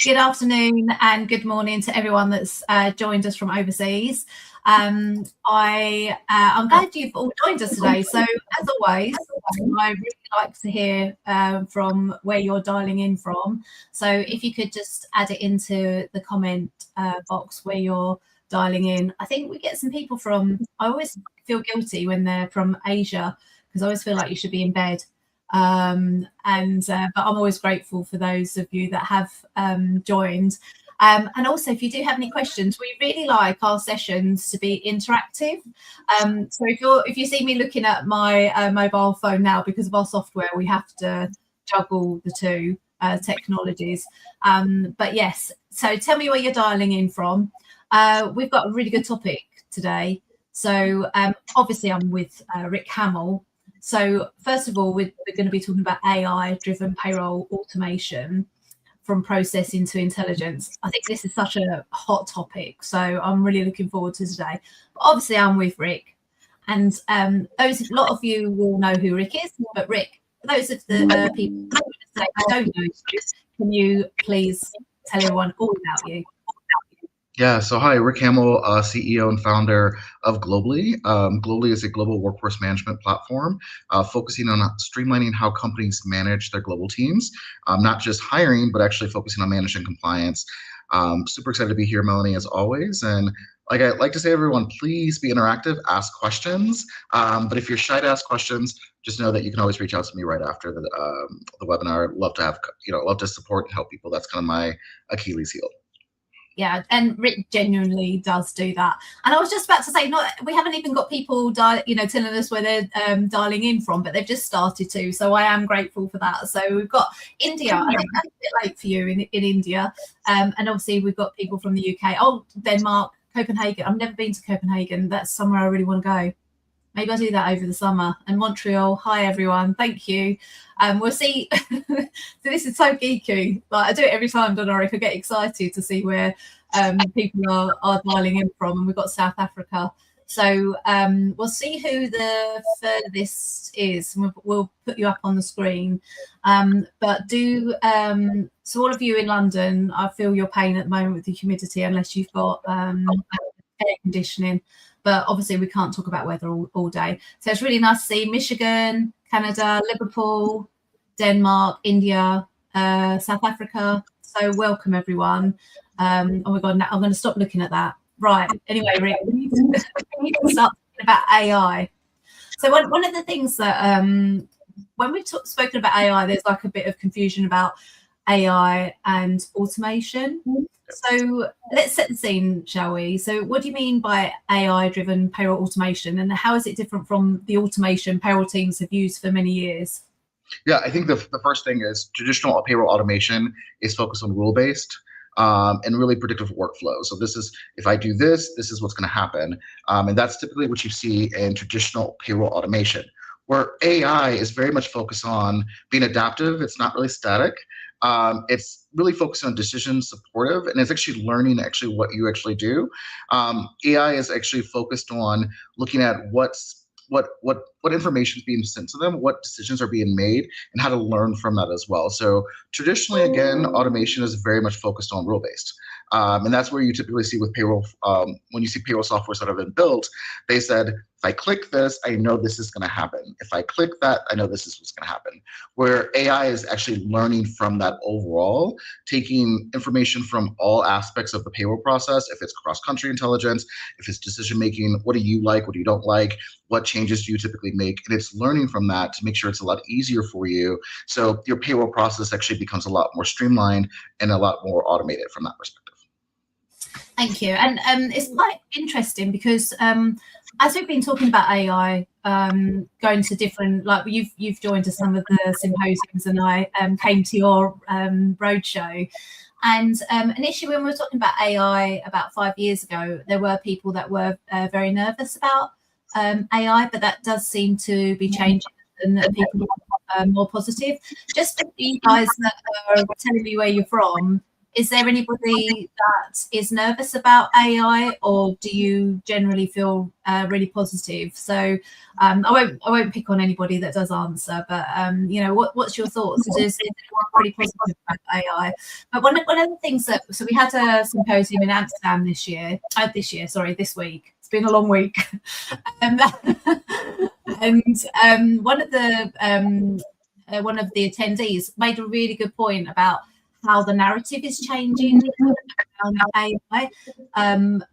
Good afternoon and good morning to everyone that's joined us from overseas. I'm glad you've all joined us today. So, as always, I really like to hear from where you're dialing in from. So, if you could just add it into the comment box where you're dialing in. I think we get some people from. I always feel guilty when they're from Asia because I always feel like you should be in bed. But I'm always grateful for those of you that have joined. And also, if you do have any questions, we really like our sessions to be interactive. So if you see me looking at my mobile phone now, because of our software, we have to juggle the two technologies. But yes, so tell me where you're dialing in from. We've got a really good topic today. So obviously, I'm with Rick Hamill. So first of all, we're going to be talking about AI-driven payroll automation from processing to intelligence. I think this is such a hot topic, so I'm really looking forward to today. But obviously, I'm with Rick, and a lot of you will know who Rick is. But Rick, those of the people that don't know, can you please tell everyone all about you? Yeah, so hi, Rick Hamill, CEO and founder of Globally. Globally is a global workforce management platform focusing on streamlining how companies manage their global teams, not just hiring, but actually focusing on managing compliance. Super excited to be here, Melanie, as always. And like I like to say, everyone, please be interactive, ask questions. But if you're shy to ask questions, just know that you can always reach out to me right after the webinar. Love to support and help people. That's kind of my Achilles heel. Yeah, and Rick genuinely does do that. And I was just about to say, we haven't even got people telling us where they're dialing in from, but they've just started to. So I am grateful for that. So we've got India. I think that's a bit late for you in India. And obviously we've got people from the UK. Oh, Denmark, Copenhagen. I've never been to Copenhagen. That's somewhere I really want to go. Maybe I'll do that over the summer. And Montreal, hi everyone, thank you. We'll see. So this is so geeky. Like I do it every time, don't I? I get excited to see where people are dialing in from. And we've got South Africa. So we'll see who the furthest is. We'll put you up on the screen. But so all of you in London, I feel your pain at the moment with the humidity, unless you've got air conditioning. But obviously we can't talk about weather all day. So it's really nice to see Michigan, Canada, Liverpool, Denmark, India, South Africa. So welcome everyone. Oh my God, now I'm going to stop looking at that. Right, anyway, Rick, we need to start talking about AI. So one of the things that, when we've spoken about AI, there's like a bit of confusion about AI and automation. So let's set the scene, shall we? So what do you mean by AI-driven payroll automation, and how is it different from the automation payroll teams have used for many years? Yeah, I think the first thing is traditional payroll automation is focused on rule-based and really predictive workflow. So this is, if I do this, this is what's going to happen. And that's typically what you see in traditional payroll automation, where AI is very much focused on being adaptive. It's not really static. It's really focused on decision supportive, and it's actually learning what you actually do. AI is actually focused on looking at what information is being sent to them, what decisions are being made, and how to learn from that as well. So traditionally, again, automation is very much focused on rule-based. And that's where you typically see with payroll, when you see payroll softwares that have been built, they said, if I click this, I know this is going to happen. If I click that, I know this is what's going to happen. Where AI is actually learning from that overall, taking information from all aspects of the payroll process, if it's cross-country intelligence, if it's decision-making, what do you like, what do you don't like, what changes do you typically make, and it's learning from that to make sure it's a lot easier for you. So your payroll process actually becomes a lot more streamlined and a lot more automated from that perspective. Thank you. And it's quite interesting because as we've been talking about AI, going to different, like you've joined us some of the symposiums, and I came to your roadshow. And initially, when we were talking about AI about 5 years ago, there were people that were very nervous about AI, but that does seem to be changing, and people are more positive. Just for you guys that are telling me where you're from, Is there anybody that is nervous about AI, or do you generally feel really positive? So I won't pick on anybody that does answer, but you know, what's your thoughts? Is anyone really positive about AI? But one of the things that, so we had a symposium in Amsterdam this week. It's been a long week. And one of the attendees made a really good point about how the narrative is changing around AI,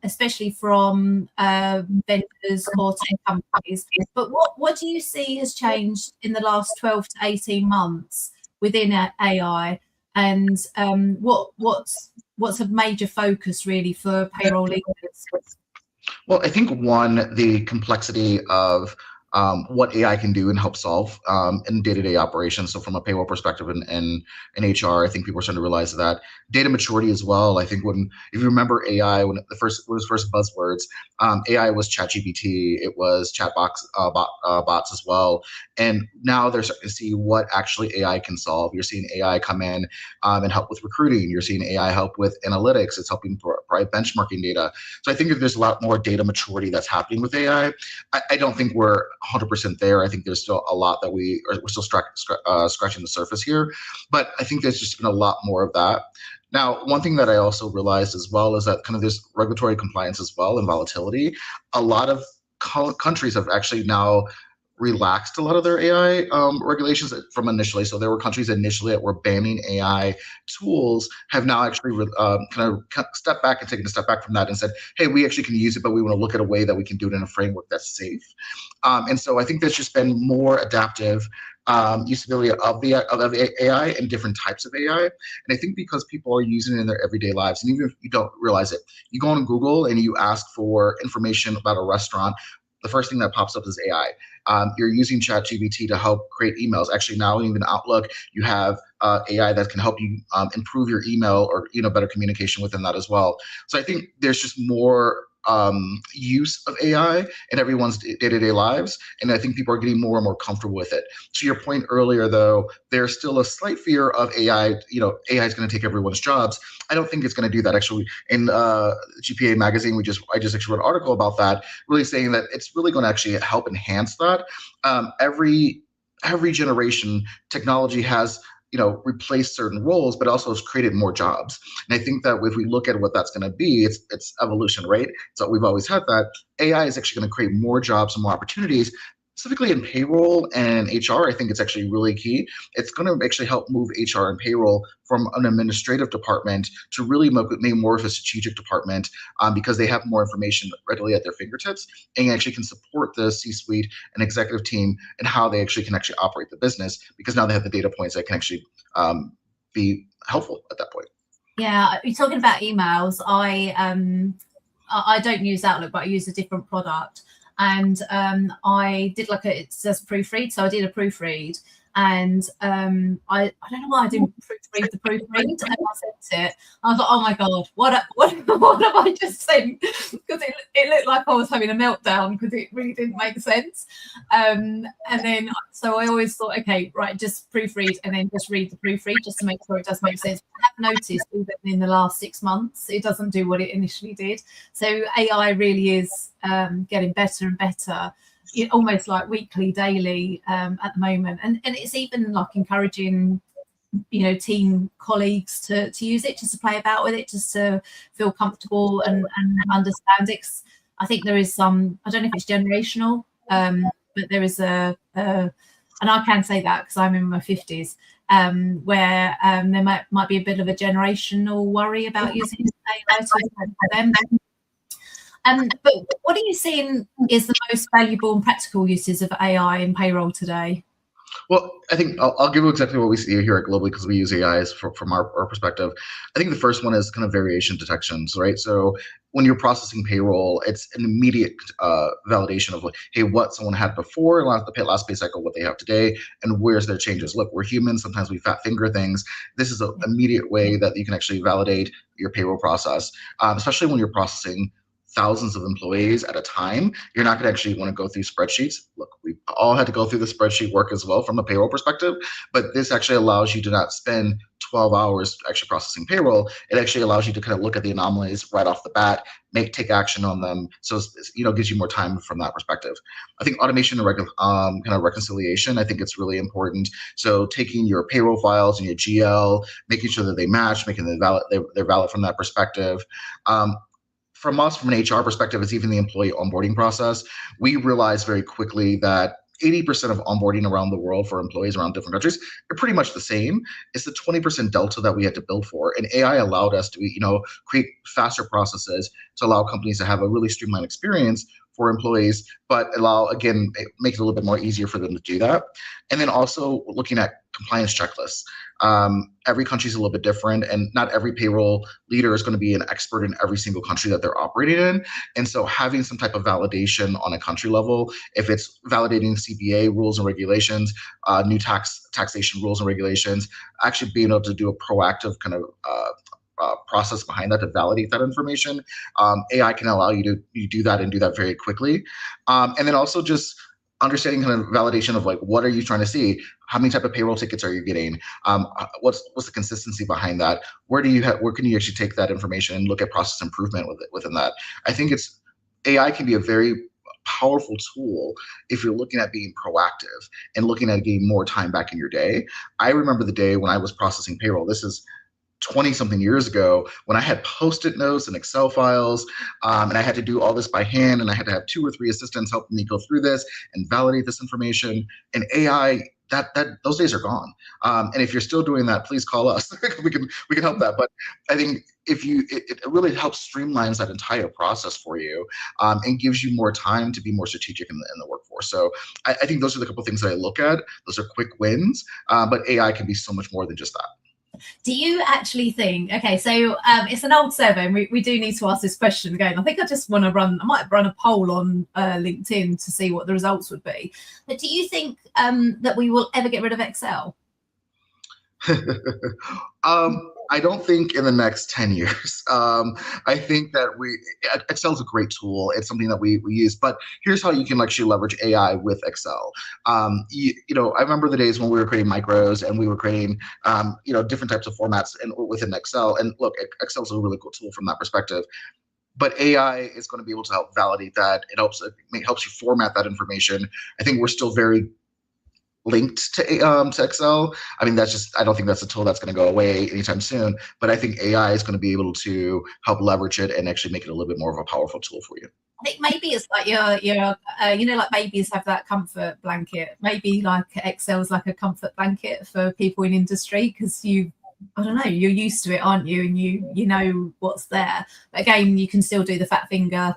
especially from vendors or tech companies. But what do you see has changed in the last 12 to 18 months within AI, and what's a major focus really for payroll leaders? Well, I think one, the complexity of what AI can do and help solve in day-to-day operations. So from a payroll perspective and in HR, I think people are starting to realize that data maturity as well. I think if you remember AI, when it was first buzzwords, AI was ChatGPT, it was bots as well. And now they're starting to see what actually AI can solve. You're seeing AI come in and help with recruiting. You're seeing AI help with analytics. It's helping provide benchmarking data. So I think that there's a lot more data maturity that's happening with AI. I don't think we're 100% there. I think there's still a lot that we're still scratching the surface here, but I think there's just been a lot more of that. Now, one thing that I also realized as well is that kind of there's regulatory compliance as well and volatility. A lot of countries have actually now relaxed a lot of their AI regulations from initially. So there were countries initially that were banning AI tools, have now actually kind of stepped back and taken a step back from that and said, hey, we actually can use it, but we want to look at a way that we can do it in a framework that's safe. And so I think there's just been more adaptive usability of the AI and different types of AI. And I think because people are using it in their everyday lives, and even if you don't realize it, you go on Google and you ask for information about a restaurant, the first thing that pops up is AI. You're using ChatGPT to help create emails. Actually, now even Outlook, you have AI that can help you improve your email or better communication within that as well. So I think there's just more use of AI in everyone's day-to-day lives, and I think people are getting more and more comfortable with it. To your point earlier, though, there's still a slight fear of AI. AI is going to take everyone's jobs. I don't think it's going to do that. Actually, in GPA magazine, I just actually wrote an article about that, really saying that it's really going to actually help enhance that. Every generation, technology has replaced certain roles, but also has created more jobs. And I think that if we look at what that's going to be, it's evolution, right? So we've always had that. AI is actually going to create more jobs and more opportunities. Specifically in payroll and HR, I think it's actually really key. It's going to actually help move HR and payroll from an administrative department to really make more of a strategic department because they have more information readily at their fingertips and actually can support the C-suite and executive team and how they actually can actually operate the business, because now they have the data points that can actually be helpful at that point. Yeah, you're talking about emails. I don't use Outlook, but I use a different product. And I did it says proofread, so I did a proofread, and I don't know why I didn't proofread the proofread, and I sent it. I was like, oh my god, what have I just sent? Because it looked like I was having a meltdown because it really didn't make sense. And then so I always thought, okay, right, just proofread and then just read the proofread just to make sure it does make sense. I have noticed even in the last 6 months it doesn't do what it initially did. So AI really is getting better and better, almost like weekly, daily at the moment, and it's even like encouraging team colleagues to use it, just to play about with it, just to feel comfortable and understand it. I think there is some, I don't know if it's generational, but there is and I can say that because I'm in my 50s, where there might be a bit of a generational worry about using AI for them. But what are you seeing is the most valuable and practical uses of AI in payroll today? Well, I think I'll give you exactly what we see here at Globally, because we use AI from our perspective. I think the first one is kind of variation detections, right? So when you're processing payroll, it's an immediate validation of hey, what someone had before the last pay cycle, what they have today, and where's their changes. Look, we're humans. Sometimes we fat finger things. This is an immediate way that you can actually validate your payroll process, especially when you're processing thousands of employees at a time, you're not going to actually want to go through spreadsheets. Look, we all had to go through the spreadsheet work as well from a payroll perspective, but this actually allows you to not spend 12 hours actually processing payroll. It actually allows you to kind of look at the anomalies right off the bat, take action on them. So gives you more time from that perspective. I think automation and kind of reconciliation, I think it's really important. So taking your payroll files and your GL, making sure that they match, making them valid, they're valid from that perspective. From an HR perspective, it's even the employee onboarding process. We realized very quickly that 80% of onboarding around the world for employees around different countries are pretty much the same. It's the 20% delta that we had to build for. And AI allowed us to, create faster processes to allow companies to have a really streamlined experience for employees, but make it a little bit more easier for them to do that. And then also looking at compliance checklists. Every country is a little bit different, and not every payroll leader is going to be an expert in every single country that they're operating in. And so having some type of validation on a country level, if it's validating CBA rules and regulations, new taxation rules and regulations, actually being able to do a proactive kind of process behind that to validate that information. AI can allow you to do that and do that very quickly. And then also just understanding kind of validation of like, what are you trying to see? How many type of payroll tickets are you getting? What's the consistency behind that? Where can you actually take that information and look at process improvement within that? I think AI can be a very powerful tool if you're looking at being proactive and looking at getting more time back in your day. I remember the day when I was processing payroll. This is 20 something years ago, when I had Post-it notes and Excel files, and I had to do all this by hand, and I had to have 2 or 3 assistants helping me go through this and validate this information. And AI, those days are gone. And if you're still doing that, please call us. we can help that. But I think it really helps streamlines that entire process for you, and gives you more time to be more strategic in the workforce. So I think those are the couple things that I look at. Those are quick wins, but AI can be so much more than just that. Do you actually think, okay, so it's an old survey, and we do need to ask this question again. I think I might run a poll on LinkedIn to see what the results would be. But do you think that we will ever get rid of Excel? I don't think in the next 10 years. I think that Excel is a great tool. It's something that we use, but here's how you can actually leverage AI with Excel. I remember the days when we were creating micros and we were creating, different types of formats within Excel. And look, Excel is a really cool tool from that perspective. But AI is going to be able to help validate that. It helps you format that information. I think we're still very linked to Excel. I mean, I don't think that's a tool that's going to go away anytime soon, but I think AI is going to be able to help leverage it and actually make it a little bit more of a powerful tool for you. I think maybe it's like like babies have that comfort blanket. Maybe like Excel is like a comfort blanket for people in industry, because I don't know, you're used to it, aren't you? And you know what's there. But again, you can still do the fat finger.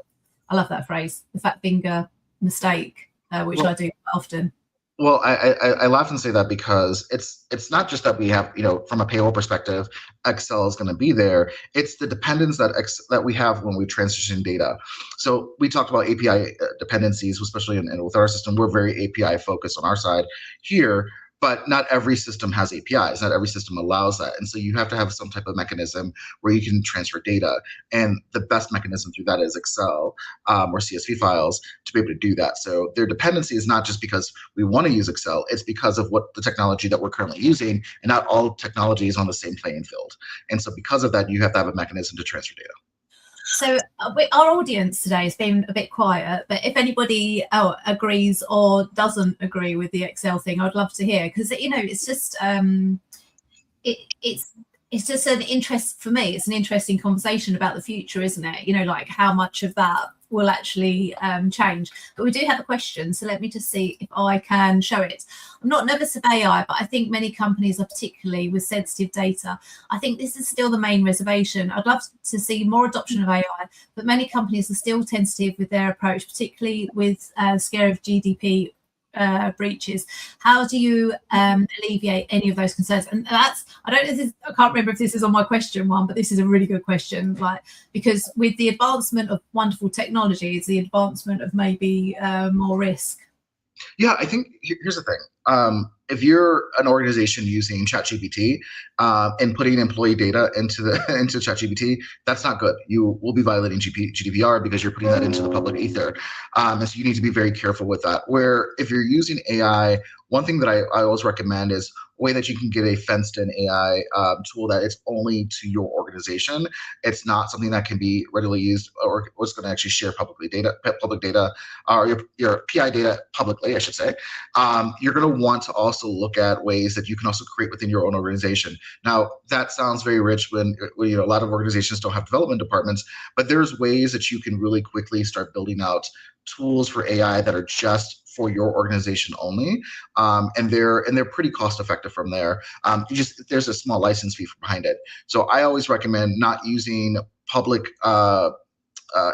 I love that phrase, the fat finger mistake, which I do often. Well, I laugh and say that because it's not just that we have, from a payroll perspective, Excel is going to be there. It's the dependence that we have when we transition data. So we talked about API dependencies, especially with our system. We're very API focused on our side here. But not every system has APIs. Not every system allows that. And so you have to have some type of mechanism where you can transfer data. And the best mechanism through that is Excel or CSV files to be able to do that. So their dependency is not just because we want to use Excel. It's because of what the technology that we're currently using. And not all technology is on the same playing field. And so because of that, you have to have a mechanism to transfer data. So our audience today has been a bit quiet, but if anybody agrees or doesn't agree with the Excel thing, I'd love to hear, because it's just it's just an interest for me. It's an interesting conversation about the future, isn't it? Like how much of that will actually change. But we do have a question, so let me just see if I can show it. I'm not nervous of AI, but I think many companies are, particularly with sensitive data. I think this is still the main reservation. I'd love to see more adoption of AI, but many companies are still tentative with their approach, particularly with scare of GDP breaches. How do you alleviate any of those concerns? And I can't remember if this is on my question one, but this is a really good question, because with the advancement of wonderful technologies, the advancement of maybe more risk. Yeah, I think here's the thing. if you're an organization using ChatGPT and putting employee data into into ChatGPT, that's not good. You will be violating GDPR because you're putting that into the public ether. And so you need to be very careful with that. Where if you're using AI, one thing that I always recommend is a way that you can get a fenced-in AI tool that it's only to your organization. It's not something that can be readily used or was going to actually share public data, or your PI data publicly, I should say. You're going to want to also look at ways that you can also create within your own organization. Now, that sounds very rich when a lot of organizations don't have development departments, but there's ways that you can really quickly start building out tools for AI that are just for your organization only, and they're pretty cost effective from there. There's a small license fee behind it. So I always recommend not using public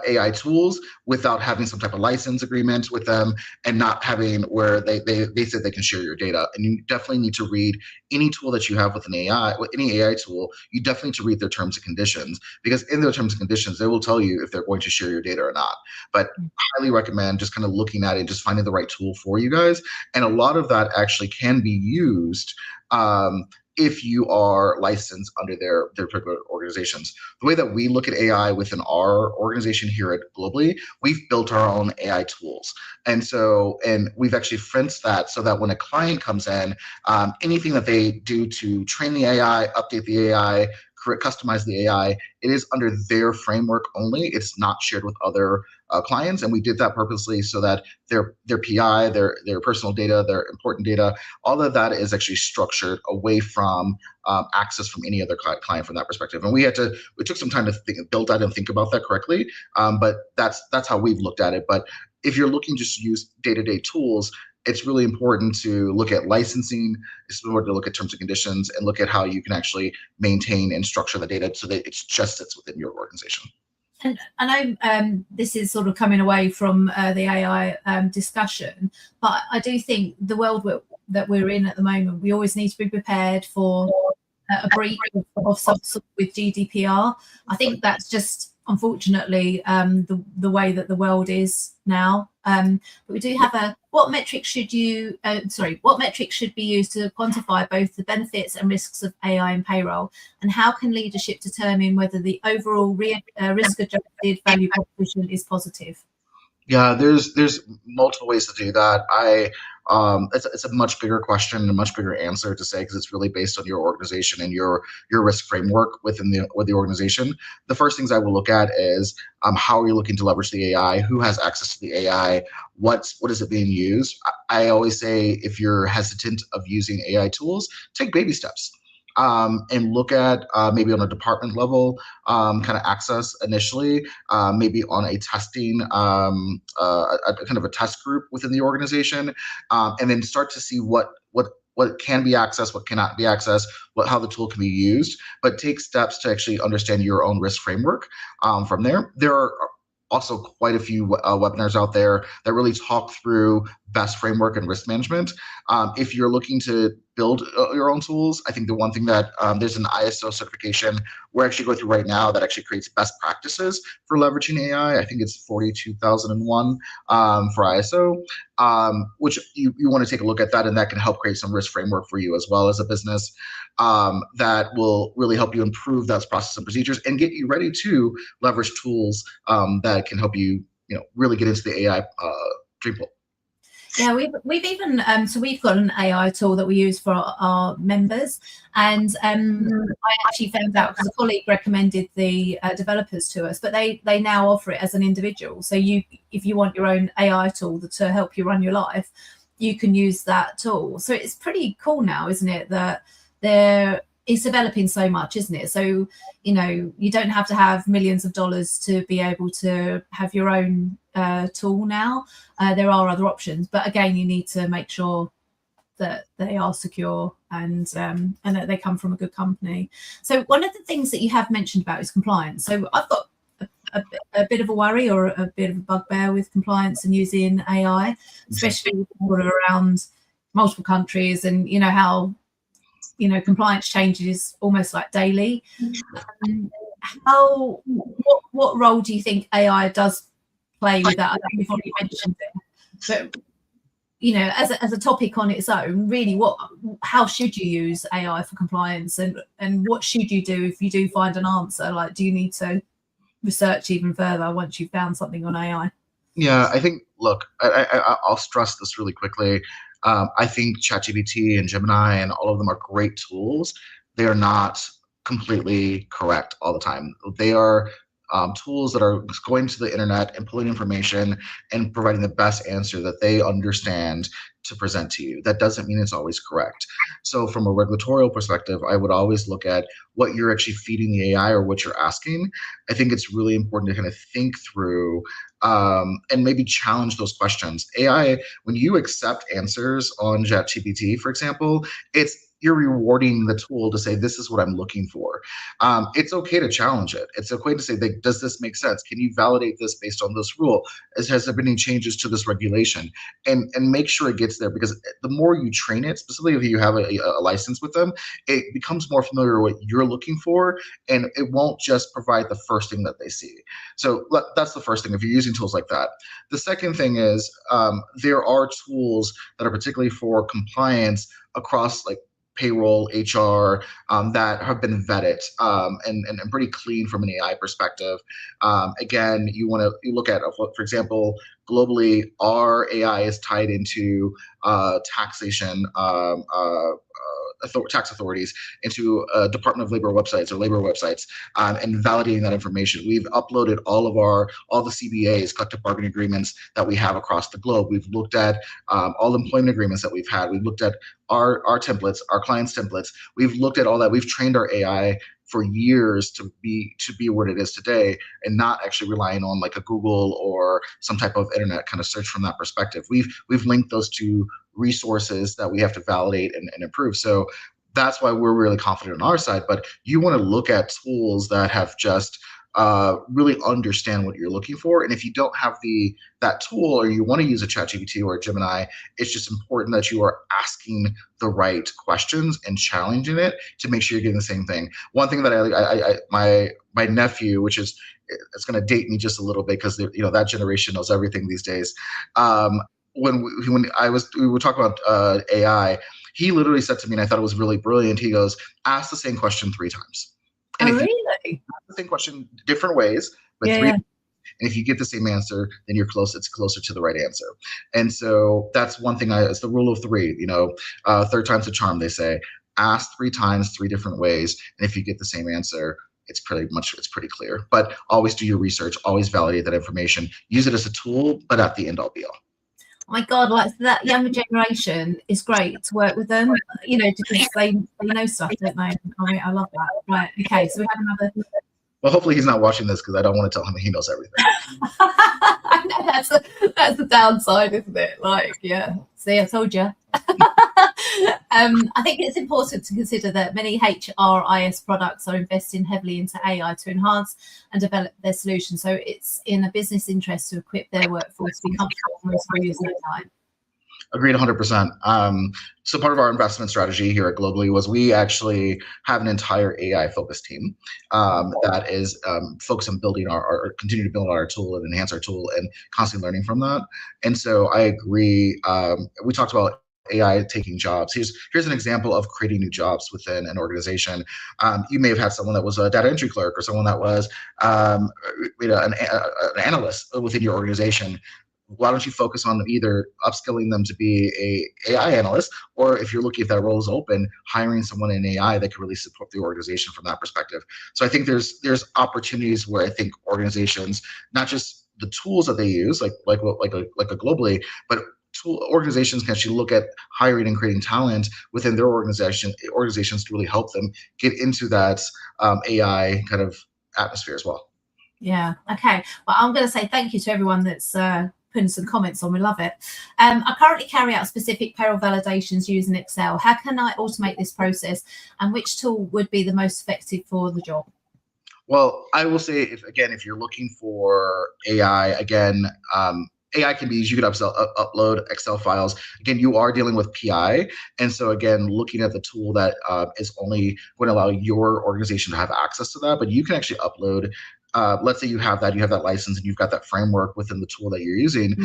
AI tools without having some type of license agreement with them, and not having where they said they can share your data. And you definitely need to read any tool that you have with any AI tool. You definitely need to read their terms and conditions, because in their terms and conditions, they will tell you if they're going to share your data or not. But highly recommend just kind of looking at it, just finding the right tool for you guys. And a lot of that actually can be used if you are licensed under their particular organizations. The way that we look at AI within our organization here at Globally, we've built our own AI tools. And we've actually fenced that so that when a client comes in, anything that they do to train the AI, update the AI, customize the AI, it is under their framework only. It's not shared with other clients, and we did that purposely so that their PI, their personal data, their important data, all of that is actually structured away from access from any other client from that perspective. And we took some time to build that and think about that correctly, but that's how we've looked at it. But if you're looking just to use day-to-day tools, it's really important to look at licensing. It's important to look at terms and conditions and look at how you can actually maintain and structure the data so that it just sits within your organization. And I know this is sort of coming away from the AI discussion, but I do think the world that we're in at the moment, we always need to be prepared for a breach of some sort with GDPR. I think that's just unfortunately the way that the world is now. But we do have what metrics should be used to quantify both the benefits and risks of AI in payroll, and how can leadership determine whether the overall risk-adjusted value proposition is positive? Yeah, there's multiple ways to do that. It's a much bigger question, a much bigger answer to say, because it's really based on your organization and your risk framework with the organization. The first things I will look at is how are you looking to leverage the AI? Who has access to the AI? What is it being used? I always say, if you're hesitant of using AI tools, take baby steps. And look at maybe on a department level, kind of access initially, maybe on a testing, a kind of a test group within the organization, and then start to see what can be accessed, what cannot be accessed, how the tool can be used. But take steps to actually understand your own risk framework from there. There are also quite a few webinars out there that really talk through best framework and risk management. If you're looking to build your own tools, I think the one thing that there's an ISO certification we're actually going through right now that actually creates best practices for leveraging AI. I think it's 42001 for ISO, which you want to take a look at that, and that can help create some risk framework for you as well as a business, that will really help you improve those processes and procedures and get you ready to leverage tools that can help you, really get into the AI dream pool. Yeah, we've even so we've got an AI tool that we use for our members, and I actually found out because a colleague recommended the developers to us, but they now offer it as an individual. So if you want your own AI tool to help you run your life, you can use that tool. So it's pretty cool now, isn't it, that it's developing so much, isn't it? So you don't have to have millions of dollars to be able to have your own tool now. There are other options, but again, you need to make sure that they are secure and that they come from a good company. So one of the things that you have mentioned about is compliance. So I've got a bit of a worry or a bit of a bugbear with compliance and using AI, especially around multiple countries, and how compliance changes almost like daily. What role do you think AI does play with that? I think you've already mentioned it, but as a topic on its own, really, how should you use AI for compliance, and what should you do if you do find an answer? Like, do you need to research even further once you've found something on AI? Yeah, I think, look, I'll stress this really quickly. I think ChatGPT and Gemini and all of them are great tools. They are not completely correct all the time. They are tools that are going to the internet and pulling information and providing the best answer that they understand to present to you. That doesn't mean it's always correct. So from a regulatorial perspective, I would always look at what you're actually feeding the AI or what you're asking. I think it's really important to kind of think through and maybe challenge those questions. AI, when you accept answers on ChatGPT, for example, you're rewarding the tool to say, this is what I'm looking for. It's okay to challenge it. It's okay to say, does this make sense? Can you validate this based on this rule? Has there been any changes to this regulation? And make sure it gets there, because the more you train it, specifically if you have a license with them, it becomes more familiar with what you're looking for, and it won't just provide the first thing that they see. So that's the first thing, if you're using tools like that. The second thing is there are tools that are particularly for compliance across like payroll, HR, that have been vetted and pretty clean from an AI perspective. Again, you look at, for example, globally, our AI is tied into taxation. Tax authorities, into Department of Labor websites or labor websites, and validating that information. We've uploaded all the CBAs, collective bargaining agreements, that we have across the globe. We've looked at all employment agreements that we've had. We've looked at our templates, our clients' templates. We've looked at all that. We've trained our AI for years to be what it is today, and not actually relying on like a Google or some type of internet kind of search from that perspective. We've linked those to resources that we have to validate and improve. So that's why we're really confident on our side. But you want to look at tools that have just really understand what you're looking for. And if you don't have that tool, or you want to use a ChatGPT or a Gemini, it's just important that you are asking the right questions and challenging it to make sure you're getting the same thing. One thing that my nephew, which is, it's going to date me just a little bit, because that generation knows everything these days. When we were talking about AI, he literally said to me, and I thought it was really brilliant. He goes, "Ask the same question 3 times." And Oh, if you really? ask the same question different ways, but Yeah, 3 yeah. and if you get the same answer, then it's closer to the right answer. And so that's one thing. It's the rule of 3. Third time's a charm, they say. Ask 3 times, 3 different ways, and if you get the same answer, it's pretty clear. But always do your research. Always validate that information. Use it as a tool, but at the end all be all. Oh my God, like that younger generation is great to work with them, because they know stuff, don't they? I love that. Right. Okay. So we have another. Well, hopefully he's not watching this, because I don't want to tell him he knows everything. I know that's the downside, isn't it? Like, yeah. See, I told you. I think it's important to consider that many HRIS products are investing heavily into AI to enhance and develop their solutions. So it's in a business interest to equip their workforce to be comfortable with using AI. Agreed 100%. So part of our investment strategy here at Globally was we actually have an entire AI focused team that is focused on building continue to build our tool and enhance our tool and constantly learning from that. And so I agree. We talked about AI taking jobs. Here's an example of creating new jobs within an organization. You may have had someone that was a data entry clerk, or someone that was an analyst within your organization. Why don't you focus on either upskilling them to be a AI analyst, or if you're looking, if that role is open, hiring someone in AI that can really support the organization from that perspective. So I think there's opportunities where I think organizations, not just the tools that they use, like a Globally, but organizations can actually look at hiring and creating talent within their organizations to really help them get into that AI kind of atmosphere as well. Yeah. Okay. Well, I'm going to say thank you to everyone that's putting some comments on. We love it. I currently carry out specific payroll validations using Excel. How can I automate this process, and which tool would be the most effective for the job? Well, I will say, if you're looking for AI, again, AI can be used. You could upload Excel files. Again, you are dealing with PI. And so again, looking at the tool that is only going to allow your organization to have access to that, but you can actually upload, let's say you have that license and you've got that framework within the tool that you're using.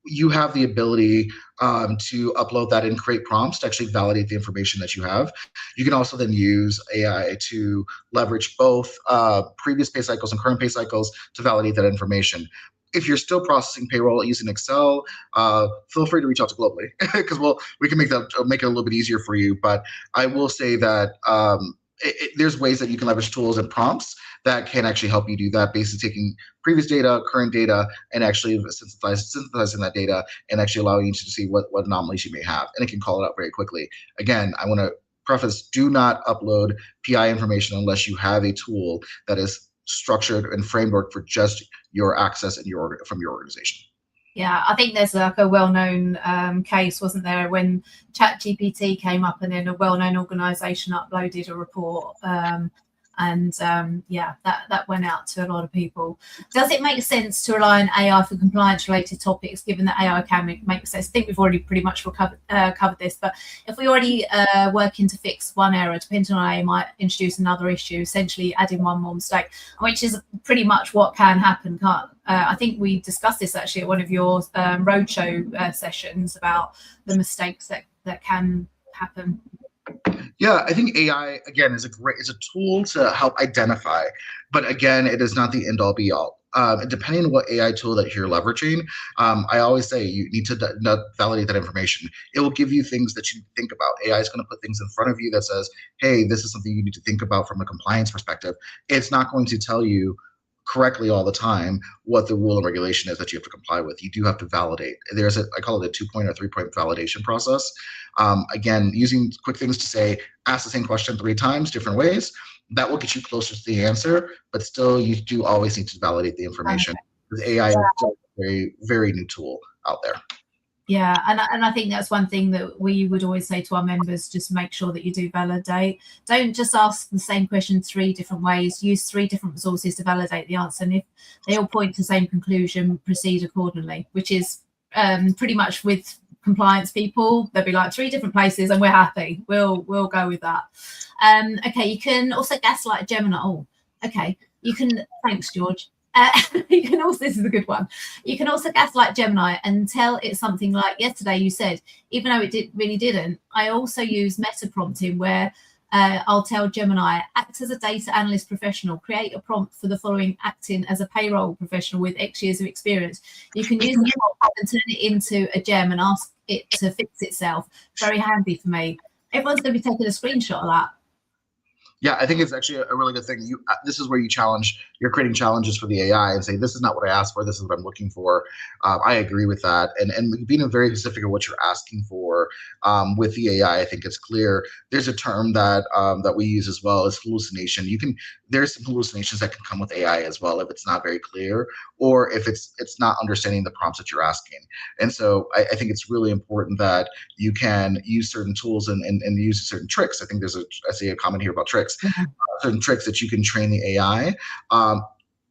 you have the ability to upload that and create prompts to actually validate the information that you have. You can also then use AI to leverage both previous pay cycles and current pay cycles to validate that information. If you're still processing payroll using Excel, feel free to reach out to Globally because we can make it a little bit easier for you. But I will say that there's ways that you can leverage tools and prompts that can actually help you do that, basically taking previous data, current data, and actually synthesizing that data and actually allowing you to see what anomalies you may have. And it can call it out very quickly. Again, I want to preface, do not upload PI information unless you have a tool that is structured and framework for just your access and from your organization. Yeah, I think there's like a well-known case, wasn't there, when ChatGPT came up and then a well-known organization uploaded a report. Yeah, that went out to a lot of people. Does it make sense to rely on AI for compliance-related topics, given that AI can make sense? I think we've already pretty much covered this, but if we already working to fix one error, depending on AI might introduce another issue, essentially adding one more mistake, which is pretty much what can happen. I think we discussed this actually at one of your roadshow sessions about the mistakes that can happen. Yeah, I think AI again is a tool to help identify, but again, it is not the end all be all. Depending on what AI tool that you're leveraging, I always say you need to validate that information. It will give you things that you think about. AI is going to put things in front of you that says, "Hey, this is something you need to think about from a compliance perspective." It's not going to tell you correctly all the time what the rule and regulation is that you have to comply with. You do have to validate. I call it a 2-point or 3-point validation process. Again, using quick things to say, ask the same question 3 times, different ways, that will get you closer to the answer, but still you do always need to validate the information because AI is still a very, very new tool out there. Yeah, and I think that's one thing that we would always say to our members, just make sure that you do validate. Don't just ask the same question 3 different ways. Use 3 different resources to validate the answer. And if they all point to the same conclusion, proceed accordingly, which is pretty much with compliance people. They'll be like 3 different places and we're happy. We'll go with that. Okay, you can also gaslight Gemini. Oh, okay. You can, thanks, George. You can also, this is a good one. You can also gaslight Gemini and tell it something like, yesterday you said, even though it really didn't. I also use meta prompting where I'll tell Gemini, act as a data analyst professional, create a prompt for the following, acting as a payroll professional with X years of experience. You can use the prompt and turn it into a gem and ask it to fix itself. Very handy for me. Everyone's going to be taking a screenshot of that. Yeah, I think it's actually a really good thing. This is where you're creating challenges for the AI and say, this is not what I asked for, this is what I'm looking for. I agree with that. And being very specific of what you're asking for with the AI, I think it's clear. There's a term that we use as well as hallucination. There's some hallucinations that can come with AI as well if it's not very clear or if it's not understanding the prompts that you're asking. And so I think it's really important that you can use certain tools and use certain tricks. I think I see a comment here about tricks. Certain tricks that you can train the AI.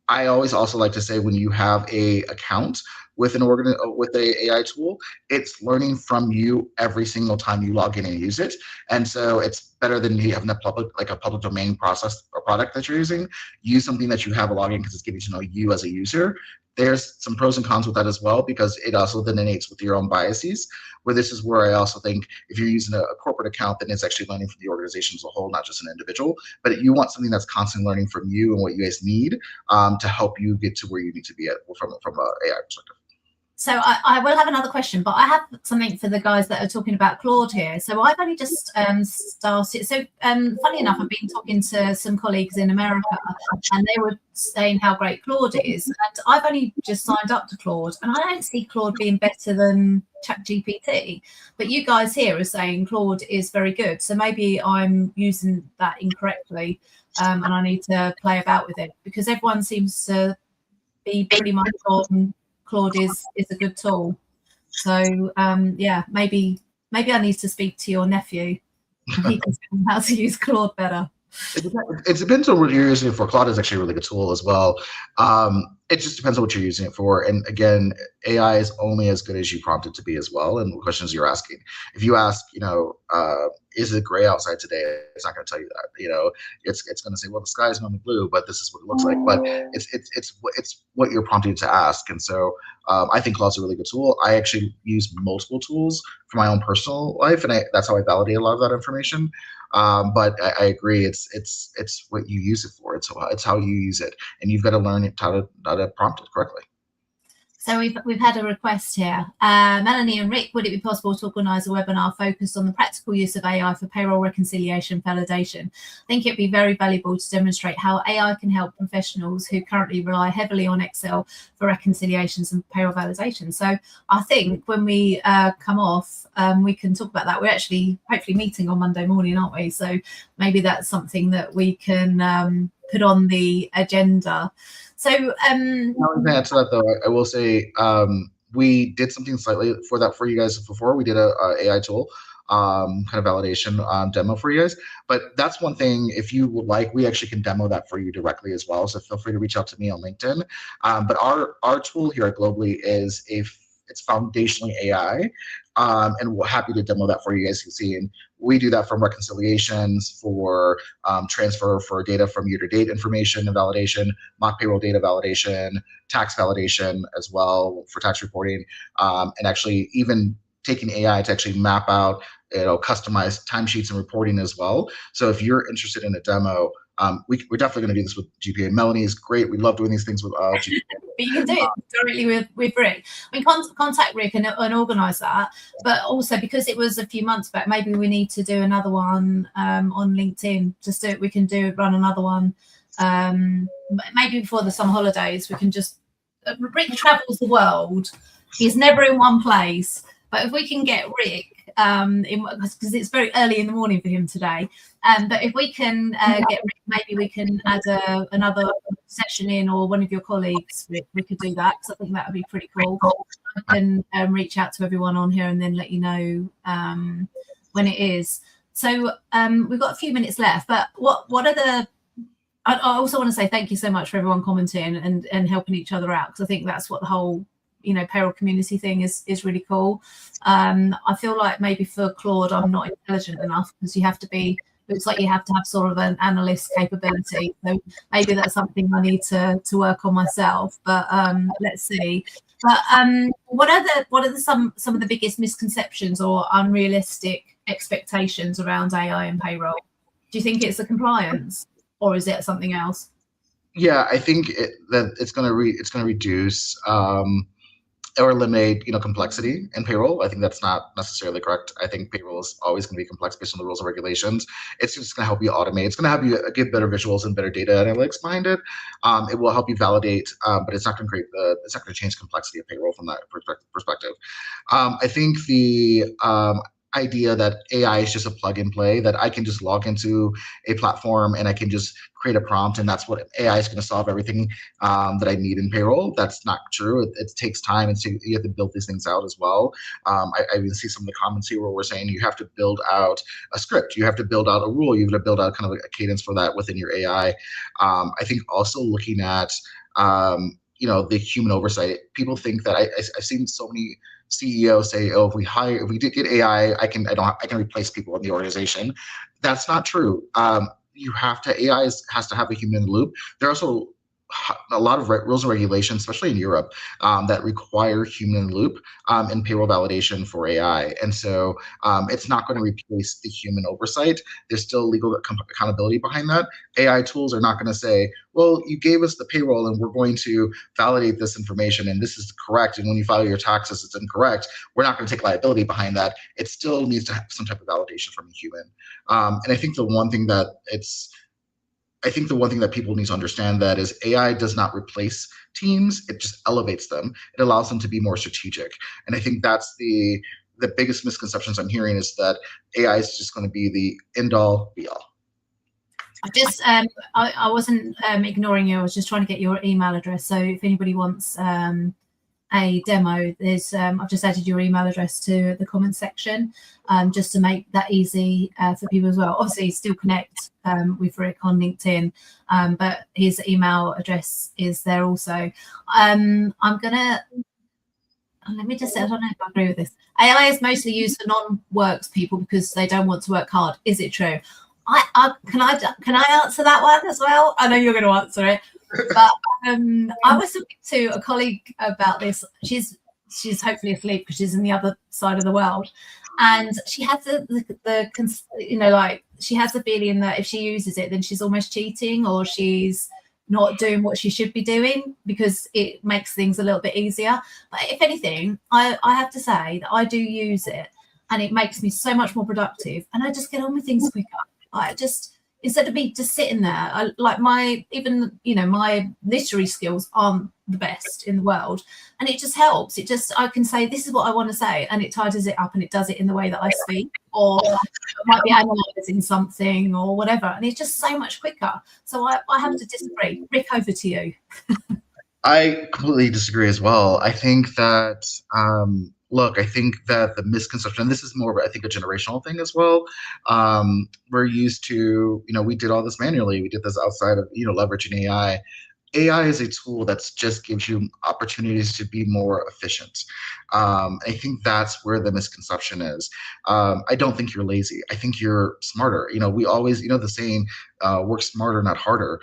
I always also like to say when you have a account with with a AI tool, it's learning from you every single time you log in and use it. And so it's better than you having a public domain process or product that you're using. Use something that you have a login because it's getting to know you as a user. There's some pros and cons with that as well because it also then innates with your own biases. Where this is where I also think if you're using a corporate account, then it's actually learning from the organization as a whole, not just an individual. But you want something that's constantly learning from you and what you guys need to help you get to where you need to be at from an AI perspective. So I will have another question, but I have something for the guys that are talking about Claude here. So I've only just started. So funny enough, I've been talking to some colleagues in America and they were saying how great Claude is. And I've only just signed up to Claude and I don't see Claude being better than ChatGPT. But you guys here are saying Claude is very good. So maybe I'm using that incorrectly and I need to play about with it because everyone seems to be pretty much on Claude is a good tool. So yeah, maybe I need to speak to your nephew and he can tell me how to use Claude better. It depends on what you're using it for. Claude is actually a really good tool as well. It just depends on what you're using it for. And again, AI is only as good as you prompt it to be as well, and what questions you're asking. If you ask, is it gray outside today? It's not going to tell you that. It's going to say, well, the sky is normally blue, but this is what it looks like. But it's what you're prompting it to ask. And so I think Claude's a really good tool. I actually use multiple tools for my own personal life, and that's how I validate a lot of that information. But I agree, it's what you use it for. It's how you use it, and you've got to learn how to prompt it correctly. So we've had a request here. Melanie and Rick, would it be possible to organise a webinar focused on the practical use of AI for payroll reconciliation validation? I think it'd be very valuable to demonstrate how AI can help professionals who currently rely heavily on Excel for reconciliations and payroll validation. So I think when we come off, we can talk about that. We're actually hopefully meeting on Monday morning, aren't we? So maybe that's something that we can put on the agenda. So to add to that, though, I will say we did something slightly for that for you guys before. We did a AI tool kind of validation demo for you guys. But that's one thing, if you would like, we actually can demo that for you directly as well. So feel free to reach out to me on LinkedIn. But our tool here at Globally is it's foundationally AI, and we're happy to demo that for you guys to see. And we do that from reconciliations, for transfer for data from year-to-date information and validation, mock payroll data validation, tax validation as well for tax reporting, and actually even taking AI to actually map out, customized timesheets and reporting as well. So if you're interested in a demo, we're definitely going to do this with GPA. Melanie is great. We love doing these things with GPA. But you can do it directly with Rick. I mean, contact Rick and organise that. But also, because it was a few months back, maybe we need to do another one on LinkedIn. We can run another one. Maybe before the summer holidays, we can just. Rick travels the world. He's never in one place. But if we can get Rick, because it's very early in the morning for him today, but if we can get Rick, maybe we can add another session in, or one of your colleagues, Rick, we could do that, because I think that would be pretty cool. I can reach out to everyone on here and then let you know when it is. So we've got a few minutes left, but what are the... I also want to say thank you so much for everyone commenting and helping each other out, because I think that's what the whole payroll community thing is really cool. I feel like maybe for Claude, I'm not intelligent enough, because it's like you have to have sort of an analyst capability. So maybe that's something I need to work on myself. But let's see. But what are some of the biggest misconceptions or unrealistic expectations around AI and payroll? Do you think it's the compliance, or is it something else? Yeah, I think that it's going to reduce or eliminate, complexity in payroll. I think that's not necessarily correct. I think payroll is always going to be complex based on the rules and regulations. It's just going to help you automate. It's going to help you give better visuals and better data analytics behind it. It will help you validate, but it's not going to it's not going to change complexity of payroll from that perspective. I think the idea that AI is just a plug and play, that I can just log into a platform and I can just create a prompt and that's what AI is going to solve everything that I need in payroll. That's not true. It takes time, and you have to build these things out as well. I even see some of the comments here where we're saying you have to build out a script, you have to build out a rule, you have to build out kind of a cadence for that within your AI. I think also looking at the human oversight. People think that I've seen so many CEOs say, "Oh, if we did get AI, I can replace people in the organization." That's not true. AI has to have a human in the loop. There are also a lot of rules and regulations, especially in Europe, that require human in the loop in payroll validation for AI. And so it's not going to replace the human oversight. There's still legal accountability behind that. AI tools are not going to say, well, you gave us the payroll and we're going to validate this information and this is correct. And when you file your taxes, it's incorrect. We're not going to take liability behind that. It still needs to have some type of validation from a human. And I think the one thing that people need to understand that is AI does not replace teams, it just elevates them. It allows them to be more strategic. And I think that's the biggest misconceptions I'm hearing, is that AI is just going to be the end all be all. I wasn't ignoring you. I was just trying to get your email address. So if anybody wants a demo, there's I've just added your email address to the comment section, just to make that easy for people as well. Obviously, still connect with Rick on LinkedIn, but his email address is there also. I'm gonna let me just say, I don't know if I agree with this. AI is mostly used for non-works people because they don't want to work hard. Is it true? Can I answer that one as well? I know you're going to answer it, but I was talking to a colleague about this. She's hopefully asleep because she's in the other side of the world, and she has the like she has the feeling that if she uses it, then she's almost cheating or she's not doing what she should be doing because it makes things a little bit easier. But if anything, I have to say that I do use it and it makes me so much more productive and I just get on with things quicker. I just, instead of me just sitting there, I like my literary skills aren't the best in the world. And it just helps. I can say, this is what I want to say. And it tidies it up and it does it in the way that I speak, or it might be analysing something or whatever. And it's just so much quicker. So I have to disagree. Rick, over to you. I completely disagree as well. I think that, look, I think that the misconception, and this is more of, I think, a generational thing as well. We're used to, we did all this manually. We did this outside of, leveraging AI. AI is a tool that just gives you opportunities to be more efficient. I think that's where the misconception is. I don't think you're lazy. I think you're smarter. We always, the saying, work smarter, not harder.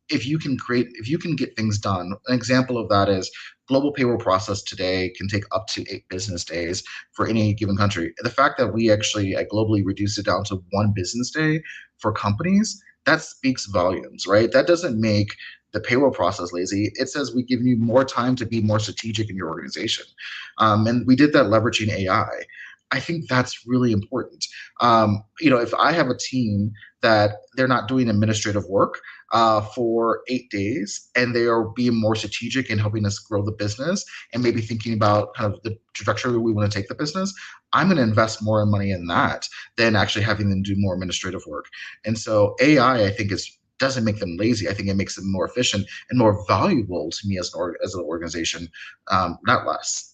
If you can get things done, an example of that is global payroll process today can take up to 8 business days for any given country. The fact that we actually globally reduced it down to 1 business day for companies, that speaks volumes, right? That doesn't make the payroll process lazy. It says we give you more time to be more strategic in your organization. And we did that leveraging AI. I think that's really important. If I have a team that they're not doing administrative work for 8 days and they are being more strategic in helping us grow the business and maybe thinking about kind of the trajectory we want to take the business, I'm going to invest more money in that than actually having them do more administrative work. And so AI, I think, doesn't make them lazy. I think it makes them more efficient and more valuable to me as an organization, not less.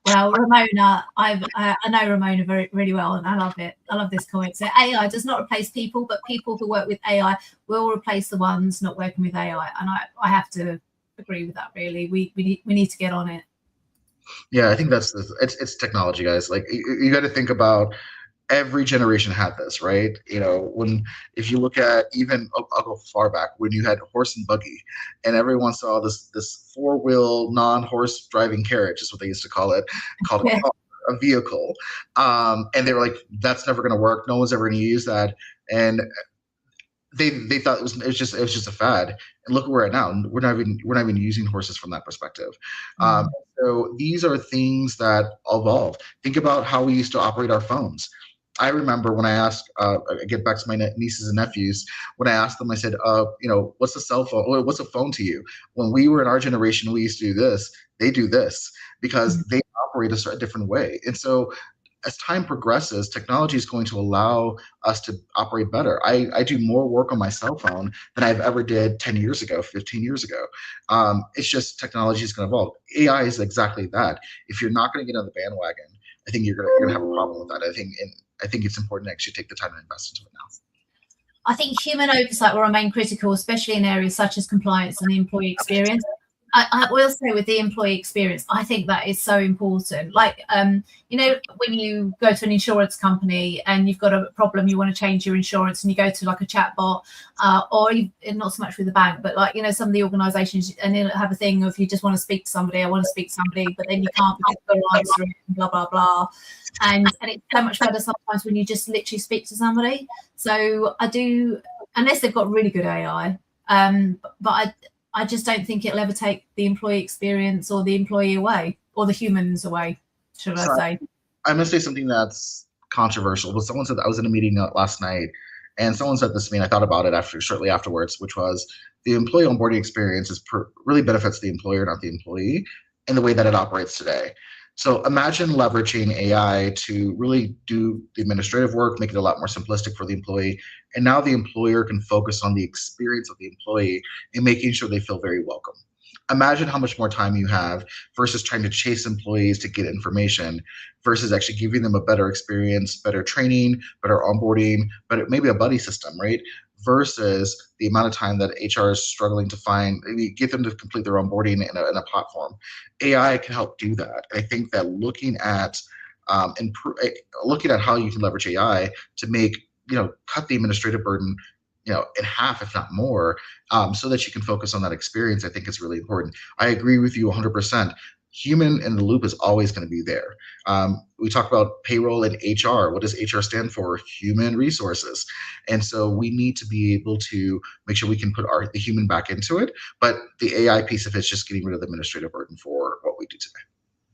Well, Ramona, I know Ramona very, really well, and I love it. I love this comment. So AI does not replace people, but people who work with AI will replace the ones not working with AI. And I have to agree with that. Really, we need to get on it. Yeah, I think it's technology, guys. Like you got to think about. Every generation had this, right? If you look at even, I'll go far back when you had horse and buggy, and everyone saw this 4-wheel non-horse driving carriage is what they used to call it, called a vehicle, and they were like, that's never going to work. No one's ever going to use that, and they thought it was just a fad. And look where we're at now. We're not even using horses from that perspective. So these are things that evolve. Think about how we used to operate our phones. I remember when I asked, I get back to my nieces and nephews, when I asked them, I said, what's a cell phone? What's a phone to you? When we were in our generation, we used to do this. They do this because they operate a different way. And so as time progresses, technology is going to allow us to operate better. I do more work on my cell phone than I've ever did 10 years ago, 15 years ago. It's just technology is going to evolve. AI is exactly that. If you're not going to get on the bandwagon, I think you're going to have a problem with that. I think it's important to actually take the time and invest into it now. I think human oversight will remain critical, especially in areas such as compliance and the employee experience. I will say with the employee experience, I think that is so important. Like, when you go to an insurance company and you've got a problem, you want to change your insurance and you go to like a chat bot, or not so much with the bank, but like, some of the organizations, and they'll have a thing of you just want to speak to somebody, I want to speak to somebody, but then you can't because you've got to answer it, blah, blah, blah. And it's so much better sometimes when you just literally speak to somebody. So I do, unless they've got really good AI, but I just don't think it'll ever take the employee experience or the employee away, or the humans away, should I say. I'm going to say something that's controversial, but someone said, I was in a meeting last night, and someone said this to me, and I thought about it shortly afterwards, which was the employee onboarding experience really benefits the employer, not the employee, in the way that it operates today. So imagine leveraging AI to really do the administrative work, make it a lot more simplistic for the employee. And now the employer can focus on the experience of the employee and making sure they feel very welcome. Imagine how much more time you have versus trying to chase employees to get information versus actually giving them a better experience, better training, better onboarding, but maybe a buddy system, right? Versus the amount of time that HR is struggling to find, get them to complete their onboarding in a platform. AI can help do that. I think that looking at looking at how you can leverage AI to make, cut the administrative burden, in half, if not more, so that you can focus on that experience, I think is really important. I agree with you 100%. Human in the loop is always going to be there. We talk about payroll and HR. What does HR stand for? Human resources. And so we need to be able to make sure we can put the human back into it. But the AI piece of it is just getting rid of the administrative burden for what we do today.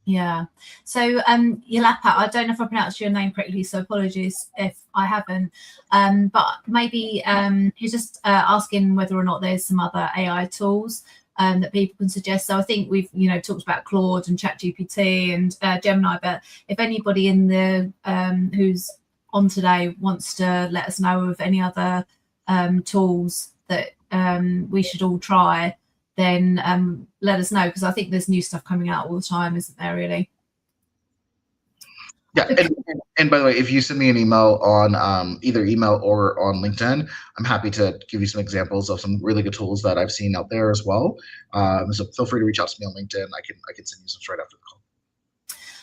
Yeah. So Yelapa, I don't know if I pronounced your name correctly, so apologies if I haven't. But maybe you're just asking whether or not there's some other AI tools that people can suggest. So I think we've talked about Claude and ChatGPT and Gemini, but if anybody in the who's on today wants to let us know of any other tools that we should all try, then let us know, because I think there's new stuff coming out all the time, isn't there, really? Yeah, and by the way, if you send me an email on either email or on LinkedIn, I'm happy to give you some examples of some really good tools that I've seen out there as well. So feel free to reach out to me on LinkedIn. I can send you some right after the call.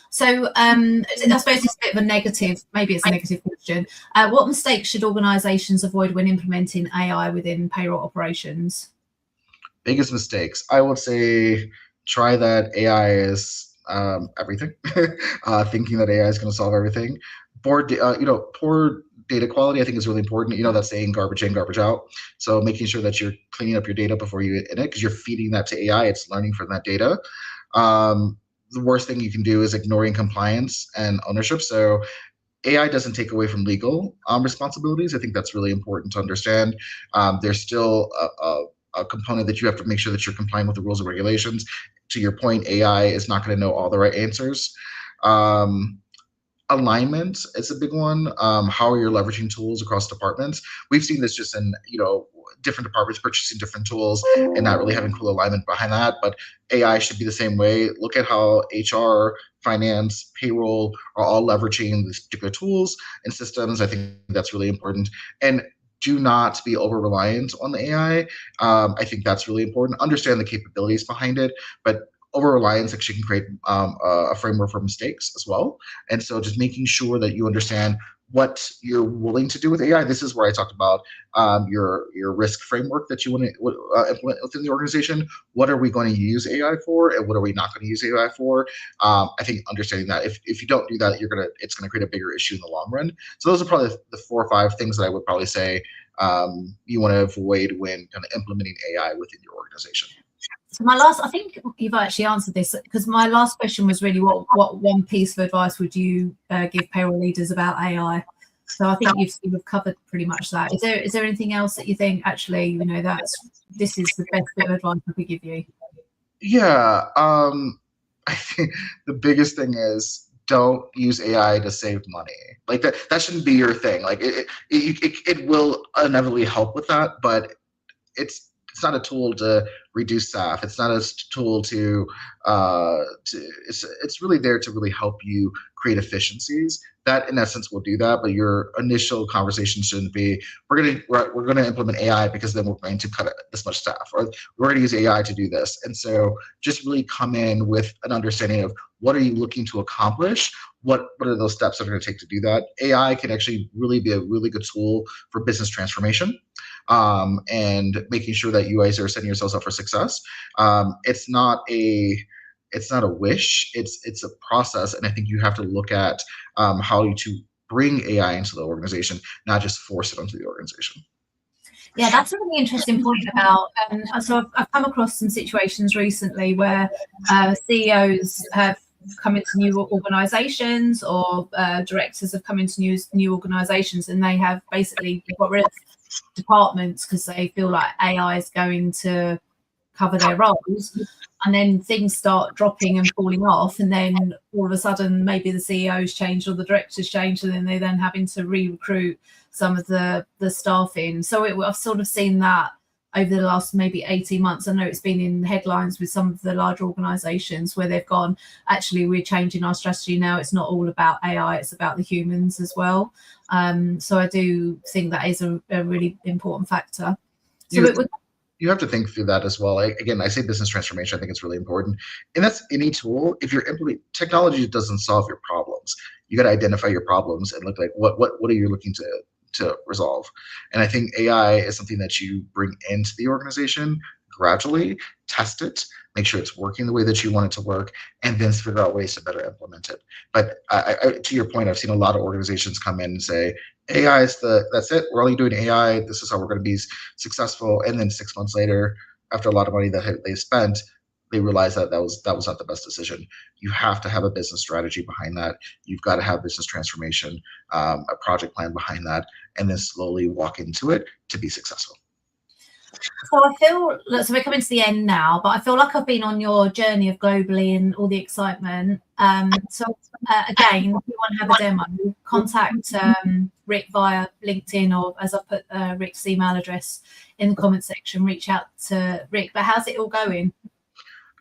So I suppose it's a bit of a negative, maybe it's a negative question. What mistakes should organisations avoid when implementing AI within payroll operations? Biggest mistakes, I would say, try that AI is everything. Thinking that AI is going to solve everything. Poor data quality, I think, is really important. That saying, garbage in, garbage out. So making sure that you're cleaning up your data before you in it, because you're feeding that to AI. It's learning from that data. The worst thing you can do is ignoring compliance and ownership. So AI doesn't take away from legal responsibilities. I think that's really important to understand. There's still a component that you have to make sure that you're complying with the rules and regulations. To your point, AI is not going to know all the right answers. Alignment is a big one. How you're leveraging tools across departments. We've seen this just in different departments purchasing different tools and not really having full alignment behind that. But AI should be the same way. Look at how HR, finance, payroll are all leveraging these particular tools and systems. I think that's really important. And do not be over reliant on the AI. I think that's really important. Understand the capabilities behind it, but over reliance actually can create a framework for mistakes as well. And so just making sure that you understand what you're willing to do with AI. This is where I talked about your risk framework that you want to implement within the organization. What are we going to use AI for, and what are we not going to use AI for? I think understanding that if you don't do that, it's going to create a bigger issue in the long run. So those are probably the 4 or 5 things that I would probably say you want to avoid when kind of implementing AI within your organization. So I think you've actually answered this, because my last question was really what one piece of advice would you give payroll leaders about AI? So I think you've covered pretty much that. Is there anything else that you think actually, this is the best bit of advice I could give you? Yeah, I think the biggest thing is don't use AI to save money. Like that shouldn't be your thing. Like it will inevitably help with that, but it's not a tool to reduce staff. It's not a tool to it's really there to really help you create efficiencies. That in essence will do that, but your initial conversation shouldn't be we're gonna implement AI because then we're going to cut this much staff, or we're going to use AI to do this. And so just really come in with an understanding of what are you looking to accomplish? What are those steps that are going to take to do that? AI can actually really be a really good tool for business transformation. And making sure that you guys are setting yourselves up for success. It's not a wish. It's a process, and I think you have to look at how to bring AI into the organization, not just force it onto the organization. Yeah, that's a really interesting point about. So I've come across some situations recently where CEOs have come into new organizations, or directors have come into new organizations, and they have basically got rid of departments because they feel like AI is going to cover their roles, and then things start dropping and falling off, and then all of a sudden maybe the CEO's changed or the directors changed, and then they're having to re-recruit some of the staff in. So I've sort of seen that over the last maybe 18 months. I know it's been in headlines with some of the large organizations where they've gone, actually, we're changing our strategy now. It's not all about AI, it's about the humans as well. So I do think that is a really important factor. So you have to think through that as well. Again, I say business transformation. I think it's really important, and that's any tool. If you're implementing technology, doesn't solve your problems. You got to identify your problems and look like what are you looking to resolve. And I think AI is something that you bring into the organization gradually, test it, make sure it's working the way that you want it to work, and then figure out ways to better implement it. But to your point, I've seen a lot of organizations come in and say, AI is that's it. We're only doing AI. This is how we're going to be successful. And then 6 months later, after a lot of money that they spent, they realize that was not the best decision. You have to have a business strategy behind that. You've got to have business transformation, a project plan behind that, and then slowly walk into it to be successful. So I feel, so we're coming to the end now, but I feel like I've been on your journey of globally and all the excitement. So again, if you want to have a demo, contact Rick via LinkedIn, or as I put Rick's email address in the comment section, reach out to Rick. But how's it all going?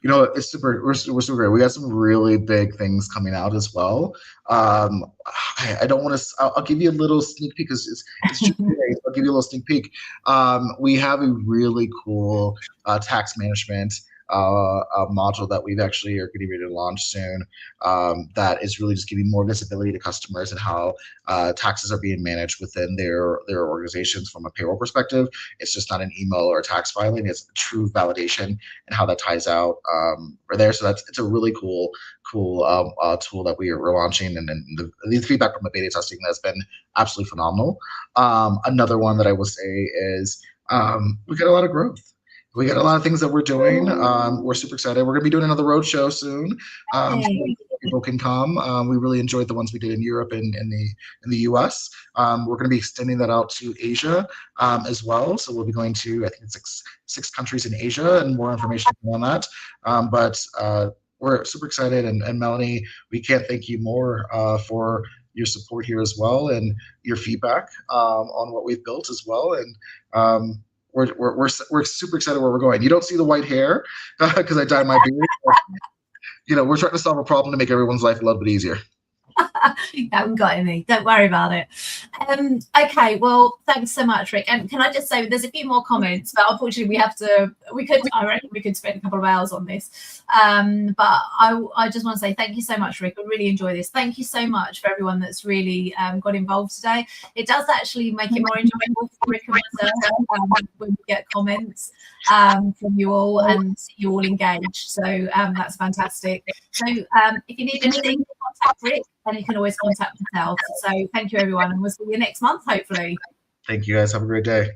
You know, it's we're super great. We got some really big things coming out as well. I don't want to. I'll give you a little sneak peek because it's just great. I'll give you a little sneak peek. We have a really cool tax management module that we've actually are getting ready to launch soon. That is really just giving more visibility to customers and how taxes are being managed within their organizations from a payroll perspective. It's just not an email or a tax filing; it's true validation and how that ties out right there. So it's a really cool tool that we're launching, and then the feedback from the beta testing has been absolutely phenomenal. Another one that I will say is we got a lot of growth. We got a lot of things that we're doing. We're super excited. We're going to be doing another road show soon. So people can come. We really enjoyed the ones we did in Europe and in the US. We're going to be extending that out to Asia as well. So we'll be going to, I think it's six countries in Asia, and more information on that. But we're super excited. And Melanie, we can't thank you more for your support here as well, and your feedback on what we've built as well. And we're super excited where we're going. You don't see the white hair because I dyed my beard. But, you know, we're trying to solve a problem to make everyone's life a little bit easier. You haven't got any. Don't worry about it. Okay, well, thanks so much, Rick. And can I just say, there's a few more comments, but unfortunately I reckon we could spend a couple of hours on this. But I just want to say thank you so much, Rick. I really enjoy this. Thank you so much for everyone that's really got involved today. It does actually make it more enjoyable for Rick and myself when we get comments from you all and you all engaged. So that's fantastic. So if you need anything, contact Rick, and you can always contact myself. So thank you, everyone, and we'll see you next month, hopefully. Thank you, guys. Have a great day.